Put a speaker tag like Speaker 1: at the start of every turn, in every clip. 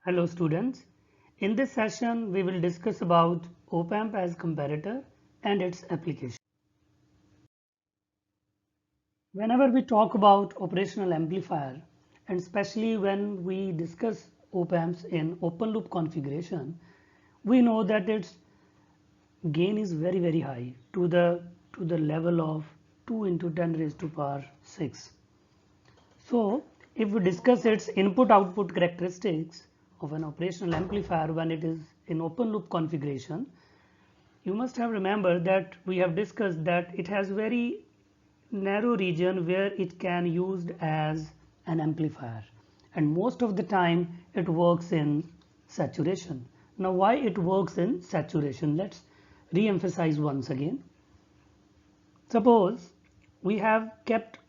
Speaker 1: Hello students, in this session we will discuss about op-amp as comparator and its application. Whenever we talk about operational amplifier and especially when we discuss op-amps in open loop configuration, we know that its gain is very high to the level of 2 into 10 raised to power 6. So if we discuss its input output characteristics of an operational amplifier when it is in open loop configuration, you must have remembered that we have discussed that it has very narrow region where it can used as an amplifier, and most of the time it works in saturation. Now why it works in saturation? Let's re-emphasize once again. Suppose we have kept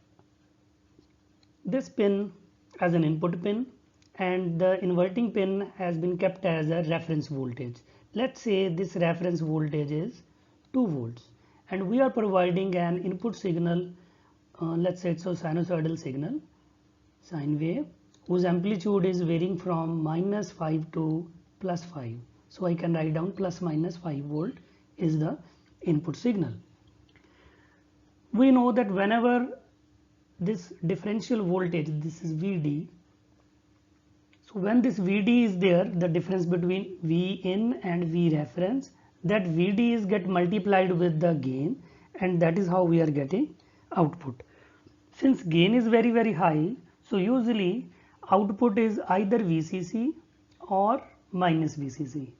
Speaker 1: this pin as an input pin and the inverting pin has been kept as a reference voltage. Let's say this reference voltage is 2 volts and we are providing an input signal, let's say it's a sinusoidal signal, sine wave, whose amplitude is varying from -5 to +5. So I can write down plus minus 5 volt is the input signal. We know that whenever this differential voltage, this is VD, so when this VD is there, the difference between V in and V reference, that VD is get multiplied with the gain, and that is how we are getting output. Since gain is very high, so usually output is either VCC or minus VCC.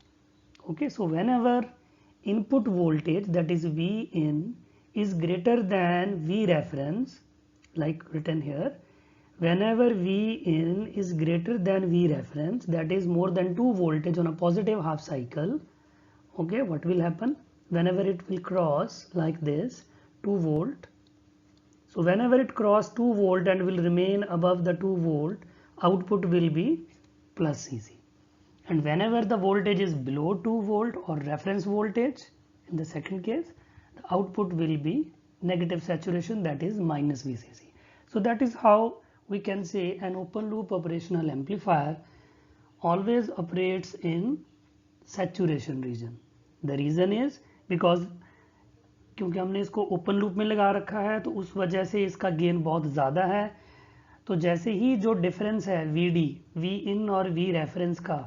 Speaker 1: Okay, so whenever input voltage, that is V in, is greater than V reference, like written here, whenever V in is greater than V reference, that is more than 2 voltage on a positive half cycle, okay, what will happen? Whenever it will cross like this 2 volt, so whenever it cross 2 volt and will remain above the 2 volt, output will be plus CC. And whenever the voltage is below 2 volt or reference voltage, in the second case, the output will be negative saturation, that is minus VCC. So that is how we can say an open loop operational amplifier always operates in saturation region. The reason is because क्योंकि हमने इसको open loop में लगा रखा है तो उस वजह से इसका गेन बहुत ज़्यादा है. तो जैसे ही जो डिफरेंस है VD, V इन और V रेफरेंस का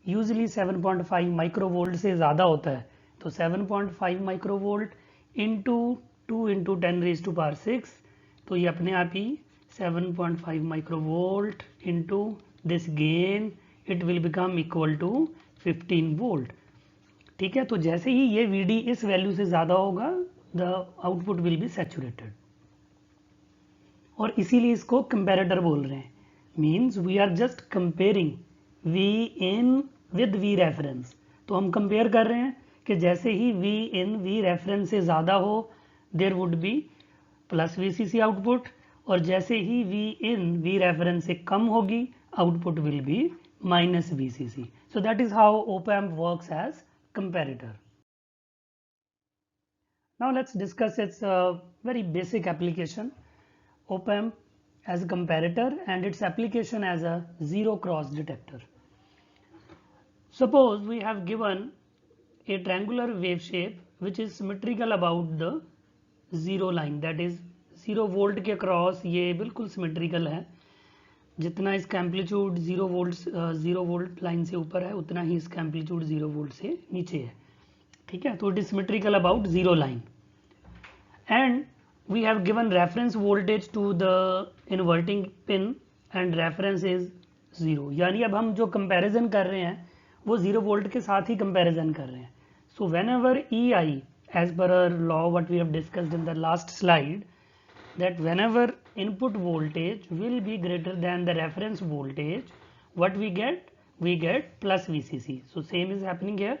Speaker 1: यूजली 7.5 माइक्रोवोल्ट से ज़्यादा होता है, तो 7.5 microvolt into 2 into 10 raise to power 6, तो ये अपने आप ही 7.5 microvolt into this gain, it will become equal to 15 volt. ठीक है, तो जैसे ही ये VD इस वैल्यू से ज़्यादा होगा, the output will be saturated, और इसीलिए इसको कंपैरेटर बोल रहे हैं. Means we are just comparing V in with V reference. तो हम कंपेयर कर रहे हैं कि जैसे ही V in V रेफरेंस से ज़्यादा हो, there would be plus VCC output, और जैसे ही V in V रेफरेंस से कम होगी, output will be minus VCC. So that is how op-amp works as comparator. Now let's discuss its very basic application, op-amp as a comparator and its application as a zero cross detector. Suppose we have given a triangular wave shape which is symmetrical about the zero line, that is 0 volt के cross ये बिल्कुल symmetrical है. जितना इसका amplitude 0 volt line से ऊपर है उतना ही इसका एम्पलीट्यूड 0 वोल्ट से नीचे है. ठीक है, तो it is symmetrical about zero line and we have given reference voltage to the inverting pin and reference is 0. यानी अब हम जो कंपैरिजन कर रहे हैं वो 0 वोल्ट के साथ ही कंपैरिजन कर रहे हैं. So whenever EI as per our law what we have discussed in the last slide, that whenever input voltage will be greater than the reference voltage, what we get plus VCC. So same is happening here.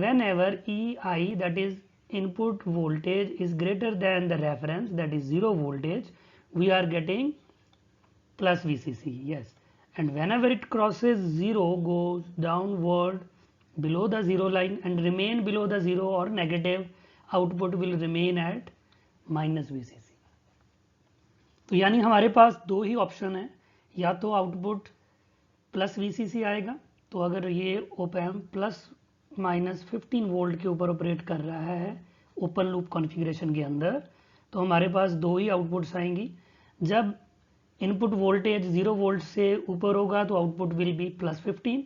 Speaker 1: Whenever EI, that is input voltage, is greater than the reference, that is 0 voltage, we are getting plus VCC. Yes, and whenever it crosses 0, goes downward below the 0 line and remain below the 0 or negative, output will remain at minus VCC. तो यानी हमारे पास दो ही option है, या तो output plus VCC आएगा तो अगर ये op amp plus minus 15 volt के ऊपर ऑपरेट कर रहा है ओपन लूप कॉन्फ़िगरेशन के अंदर, तो हमारे पास दो ही आउटपुट्स आएंगी। जब इनपुट वोल्टेज 0 वोल्ट से ऊपर होगा तो output will B plus 15,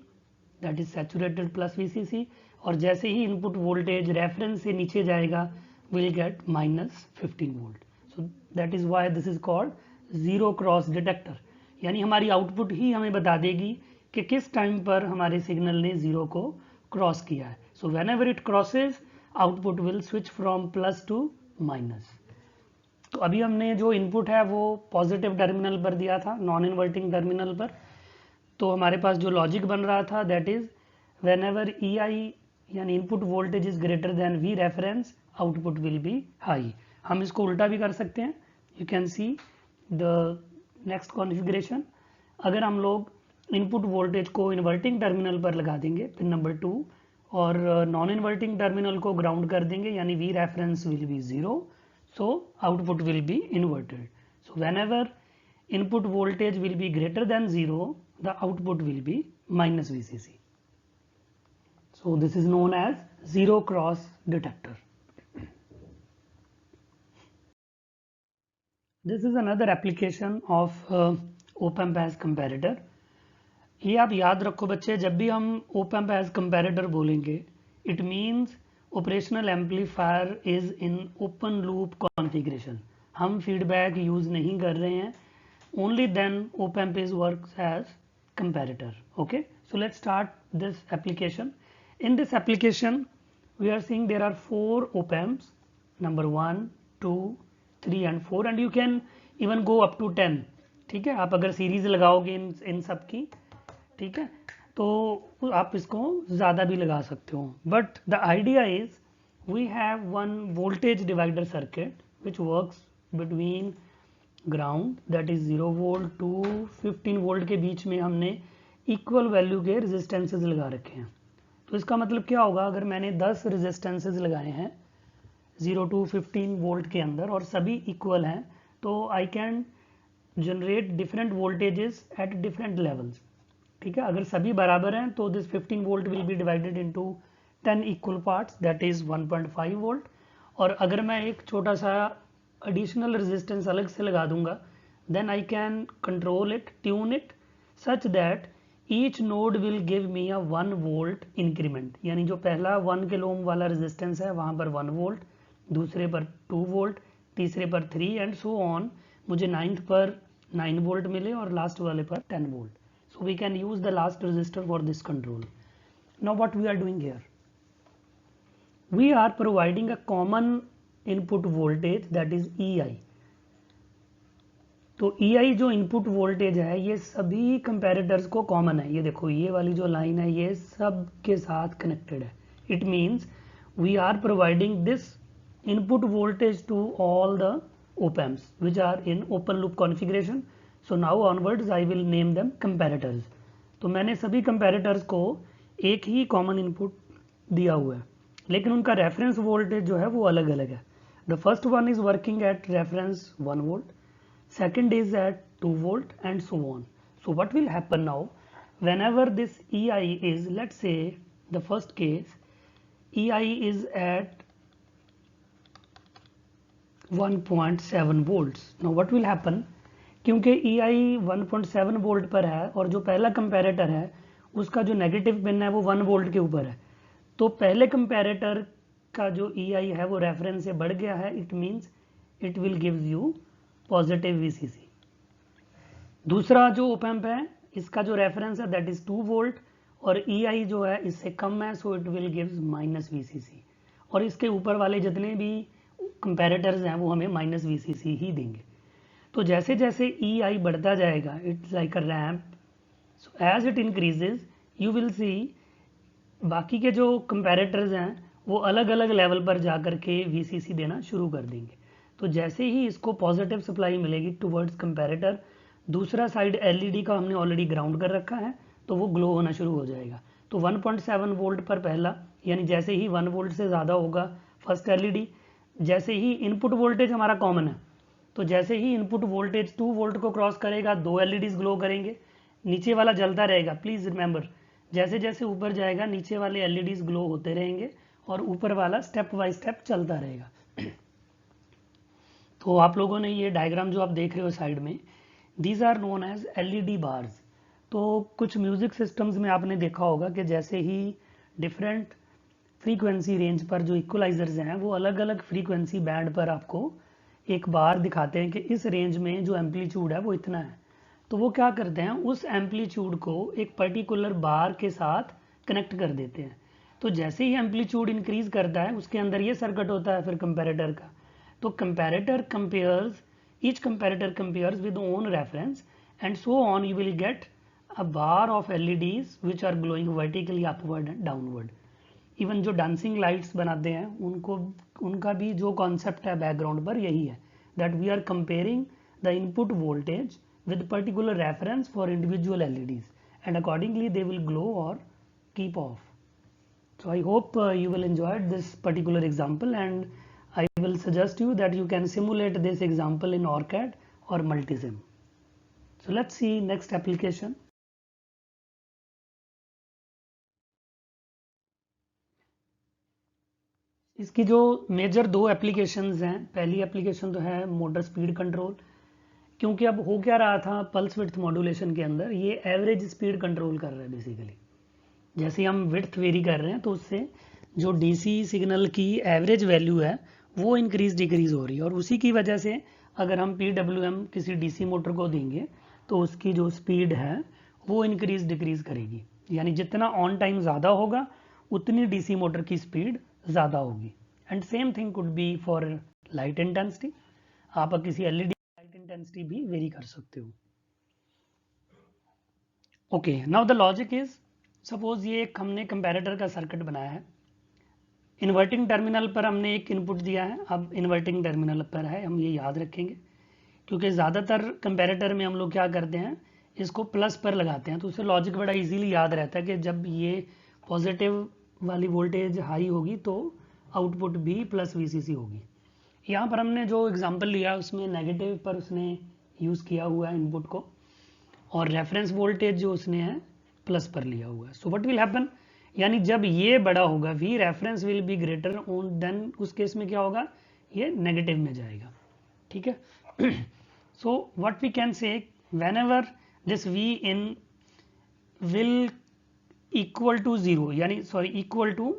Speaker 1: that is saturated plus VCC, और जैसे ही इनपुट वोल्टेज रेफरेंस से नीचे जाएगा will get minus 15 volt. So that is why this is called zero cross detector, यानी हमारी आउटपुट ही हमें बता देगी कि किस टाइम पर हमारे सिग्नल ने जीरो को क्रॉस किया है। So when ever it crosses output will switch from plus two minus. तो अभी हमने जो इनपुट है वो पॉजिटिव टर्मिनल पर दिया था, नॉन इन्वर्टिंग टर्मिनल पर। तो हमारे पास जो लॉजिक बन रहा था that is when ever EI यानी input voltage is greater than V reference output will B high. हम इसको उल्टा भी कर सकते हैं, you can see the next configuration. अगर हम लोग इनपुट वोल्टेज को इन्वर्टिंग टर्मिनल पर लगा देंगे पिन नंबर 2 और नॉन इन्वर्टिंग टर्मिनल को ग्राउंड कर देंगे यानी V reference will B 0, so output will B inverted. So when ever input voltage will be greater than 0, the output will be minus VCC. So this is known as zero cross detector. This is another application of op amp as comparator. ये आप याद रखो बच्चे, जब भी हम op amp as comparator बोलेंगे it means operational amplifier is in open loop configuration. हम feedback यूज नहीं कर रहे हैं, only then op amp is works as comparator. Okay, so let's start this application. In this application we are seeing there are 4 op amps, number 1 2 3 and 4, and you can even go up to 10. ठीक है, आप अगर series लगाओगे इन सब की, ठीक है, तो आप इसको ज़्यादा भी लगा सकते हो। But the idea is we have one voltage divider circuit which works between ground that is 0 volt to 15 volt के बीच में हमने इक्वल वैल्यू के रेजिस्टेंसेज लगा रखे हैं। तो इसका मतलब क्या होगा, अगर मैंने 10 रेजिस्टेंसेज लगाए हैं 0 टू 15 वोल्ट के अंदर और सभी इक्वल हैं, तो I can generate different voltages at different levels. ठीक है, अगर सभी बराबर हैं तो this 15 volt will be divided into 10 equal parts that is 1.5 volt. और अगर मैं एक छोटा सा एडिशनल रेजिस्टेंस अलग से लगा दूंगा, then I can control it, tune it such that each node will give me a 1 volt increment. यानी जो पहला 1 किलो ओम वाला रेजिस्टेंस है वहां पर 1 वोल्ट, दूसरे पर 2 वोल्ट, तीसरे पर 3 एंड सो ऑन, मुझे 9th पर 9 वोल्ट मिले और लास्ट वाले पर 10 volt. So we can use the last resistor for this control. Now what we are doing here? We are providing a common input voltage that is EI. तो EI जो input voltage है ये सभी comparators को common है। ये देखो ये वाली जो लाइन है ये सब के साथ कनेक्टेड है। It means we are providing this input voltage to all the op amps which are in open loop configuration. So now onwards I will name them comparators. तो मैंने सभी comparators को एक ही common input दिया हुआ है, लेकिन उनका reference voltage जो है वो अलग अलग है। The first one is working at reference 1 volt, second is at 2 volt and so on. So what will happen now, whenever this EI is, let's say the first case EI is at 1.7 volts. Now what will happen, क्योंकि EI 1.7 volt पर है और जो पहला comparator है उसका जो negative pin है वो 1 वोल्ट के ऊपर है, तो पहले कंपैरेटर का जो EI है वो रेफरेंस से बढ़ गया है। It means it will gives you positive VCC। दूसरा जो ओप एम्प है इसका जो रेफरेंस है दैट इज 2 वोल्ट और EI जो है इससे कम है, so it will gives minus VCC। और इसके ऊपर वाले जितने भी कंपैरेटर्स हैं वो हमें माइनस VCC ही देंगे। तो जैसे जैसे EI बढ़ता जाएगा, it's like a ramp, so as it increases you will see बाकी के जो कंपैरेटर्स हैं वो अलग अलग लेवल पर जा कर के VCC देना शुरू कर देंगे। तो जैसे ही इसको पॉजिटिव सप्लाई मिलेगी टुवर्ड्स कंपैरेटर, दूसरा साइड LED का हमने ऑलरेडी ग्राउंड कर रखा है तो वो ग्लो होना शुरू हो जाएगा। तो 1.7 वोल्ट पर पहला, यानी जैसे ही 1 वोल्ट से ज़्यादा होगा फर्स्ट LED, जैसे ही इनपुट वोल्टेज हमारा कॉमन है तो जैसे ही इनपुट वोल्टेज 2 वोल्ट को क्रॉस करेगा 2 LEDs ग्लो करेंगे, नीचे वाला जलता रहेगा। प्लीज रिमेंबर जैसे जैसे ऊपर जाएगा नीचे वाले एलईडीज ग्लो होते रहेंगे और ऊपर वाला स्टेप बाय स्टेप चलता रहेगा। तो आप लोगों ने ये डायग्राम जो आप देख रहे हो साइड में, these are known as LED bars. तो कुछ म्यूजिक सिस्टम्स में आपने देखा होगा कि जैसे ही डिफरेंट फ्रीक्वेंसी रेंज पर जो इक्वलाइजर्स हैं वो अलग अलग फ्रीक्वेंसी बैंड पर आपको एक बार दिखाते हैं कि इस रेंज में जो एम्पलीट्यूड है वो इतना है। तो वो क्या करते हैं, उस एम्पलीट्यूड को एक पर्टिकुलर बार के साथ कनेक्ट कर देते हैं। तो जैसे ही एम्पलीट्यूड इंक्रीज करता है उसके अंदर ये सर्किट होता है फिर कंपैरेटर का। तो comparator compares, each comparator compares with own reference and so on you will get a bar of LEDs which are glowing vertically upward and downward. Even जो डांसिंग लाइट्स बनाते हैं उनका भी जो कॉन्सेप्ट है बैकग्राउंड पर यही है, that we are comparing the input voltage with particular reference for individual LEDs and accordingly they will glow or keep off. So I hope you will enjoy this particular example and I will suggest you that you can simulate this example in ORCAD or Multisim. So let's see next application. इसकी जो major दो applications हैं, पहली application तो है motor speed control, क्योंकि अब हो क्या रहा था पल्स विड्थ मॉड्यूलेशन के अंदर, ये एवरेज स्पीड कंट्रोल कर रहा है बेसिकली। जैसे हम विड्थ वेरी कर रहे हैं तो उससे जो डीसी सिग्नल की एवरेज वैल्यू है वो इंक्रीज डिक्रीज हो रही है, और उसी की वजह से अगर हम PWM किसी डीसी मोटर को देंगे तो उसकी जो स्पीड है वो इंक्रीज डिक्रीज करेगी, यानी जितना ऑन टाइम ज़्यादा होगा उतनी डीसी मोटर की स्पीड ज़्यादा होगी। And same thing could be for light intensity, आप किसी एलईडी लाइट इंटेंसिटी भी वेरी कर सकते हो। Okay, now the logic is, suppose ये एक हमने कंपैरेटर का सर्किट बनाया है, इन्वर्टिंग टर्मिनल पर हमने एक इनपुट दिया है, अब इन्वर्टिंग टर्मिनल पर है, हम ये याद रखेंगे क्योंकि ज़्यादातर कंपैरेटर में हम लोग क्या करते हैं इसको प्लस पर लगाते हैं, तो उससे लॉजिक बड़ा इजीली याद रहता है कि जब ये पॉजिटिव वाली वोल्टेज हाई होगी तो आउटपुट भी प्लस VCC होगी। यहाँ पर हमने जो एग्जांपल लिया उसमें नेगेटिव पर उसने यूज़ किया हुआ है इनपुट को, और रेफरेंस वोल्टेज जो उसने है प्लस पर लिया हुआ है। सो व्हाट विल हैपन, यानी जब ये बड़ा होगा V reference will be greater on, then उस केस में क्या होगा, ये नेगेटिव में जाएगा। ठीक है। So what we can say, whenever this V in will equal to 0, यानी sorry equal to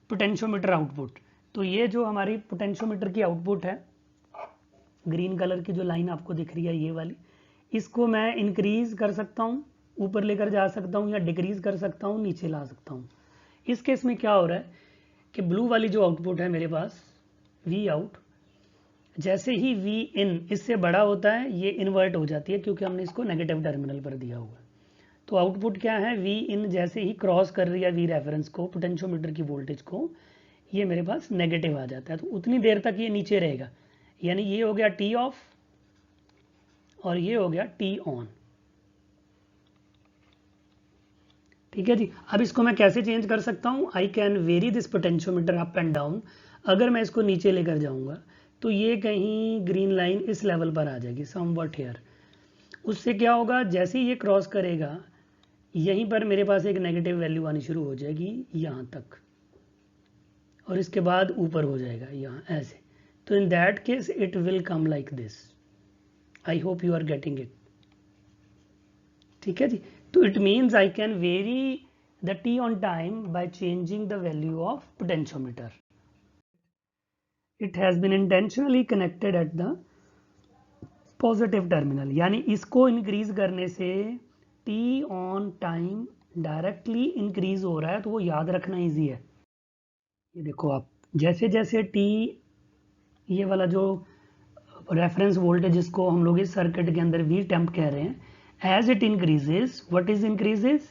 Speaker 1: potentiometer output, तो ये जो हमारी पोटेंशियोमीटर की आउटपुट है, ग्रीन कलर की जो लाइन आपको दिख रही है ये वाली, इसको मैं इंक्रीज कर सकता हूँ, ऊपर लेकर जा सकता हूँ, या डिक्रीज कर सकता हूँ, नीचे ला सकता हूँ। इस केस में क्या हो रहा है कि ब्लू वाली जो आउटपुट है मेरे पास V आउट, जैसे ही V इन इससे बड़ा होता है ये इन्वर्ट हो जाती है क्योंकि हमने इसको नेगेटिव टर्मिनल पर दिया हुआ है। तो आउटपुट क्या है, V इन जैसे ही क्रॉस कर रही है V रेफरेंस को, पोटेंशियोमीटर की वोल्टेज को, ये मेरे पास नेगेटिव आ जाता है, तो उतनी देर तक ये नीचे रहेगा, यानी ये हो गया T ऑफ और ये हो गया T ऑन। ठीक है जी। अब इसको मैं कैसे चेंज कर सकता हूँ, I can very this potentiometer up and down. अगर मैं इसको नीचे लेकर जाऊंगा तो ये कहीं ग्रीन लाइन इस लेवल पर आ जाएगी, समवट हियर। उससे क्या होगा, जैसे ही ये क्रॉस करेगा यहीं पर मेरे पास एक नेगेटिव वैल्यू आनी शुरू हो जाएगी यहाँ तक, और इसके बाद ऊपर हो जाएगा यहाँ ऐसे। तो in that case it will come like this. I hope you are getting it. ठीक है जी। तो it means I can vary the T on time by changing the value of potentiometer. It has been intentionally connected at the positive terminal, यानी इसको increase करने से T on time directly increase हो रहा है, तो वो याद रखना इजी है। ये देखो आप, जैसे जैसे T ये वाला जो रेफरेंस वोल्टेज जिसको हम लोग इस सर्किट के अंदर V टेम्प कह रहे हैं, as it increases, what is increases,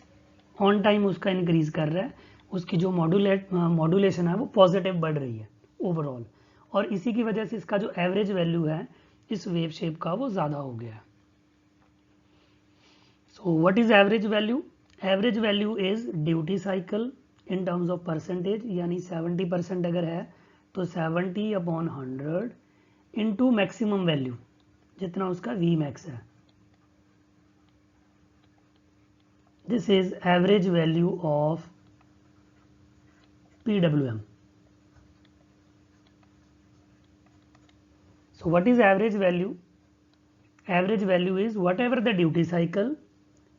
Speaker 1: on time उसका इंक्रीज कर रहा है, उसकी जो मॉड्यूलेशन है वो पॉजिटिव बढ़ रही है ओवरऑल, और इसी की वजह से इसका जो एवरेज वैल्यू है इस वेव शेप का वो ज़्यादा हो गया। So what is average value, average value is duty cycle in terms of percentage, यानी 70% अगर है तो 70/100 इंटू मैक्सिमम वैल्यू जितना उसका V मैक्स है, This is average value of PWM. So what is average value? Average value is whatever the duty cycle,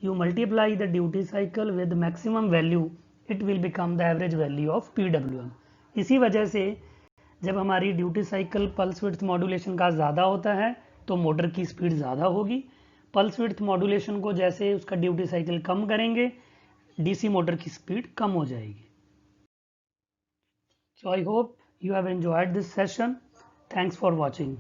Speaker 1: you multiply the duty cycle with maximum value, it will become the average value of PWM. इसी वजह से जब हमारी duty cycle pulse width modulation का ज़्यादा होता है तो मोटर की स्पीड ज़्यादा होगी। पल्स विड्थ मॉड्यूलेशन को जैसे उसका ड्यूटी साइकिल कम करेंगे, डीसी मोटर की स्पीड कम हो जाएगी। So I hope you have enjoyed this session. Thanks for watching.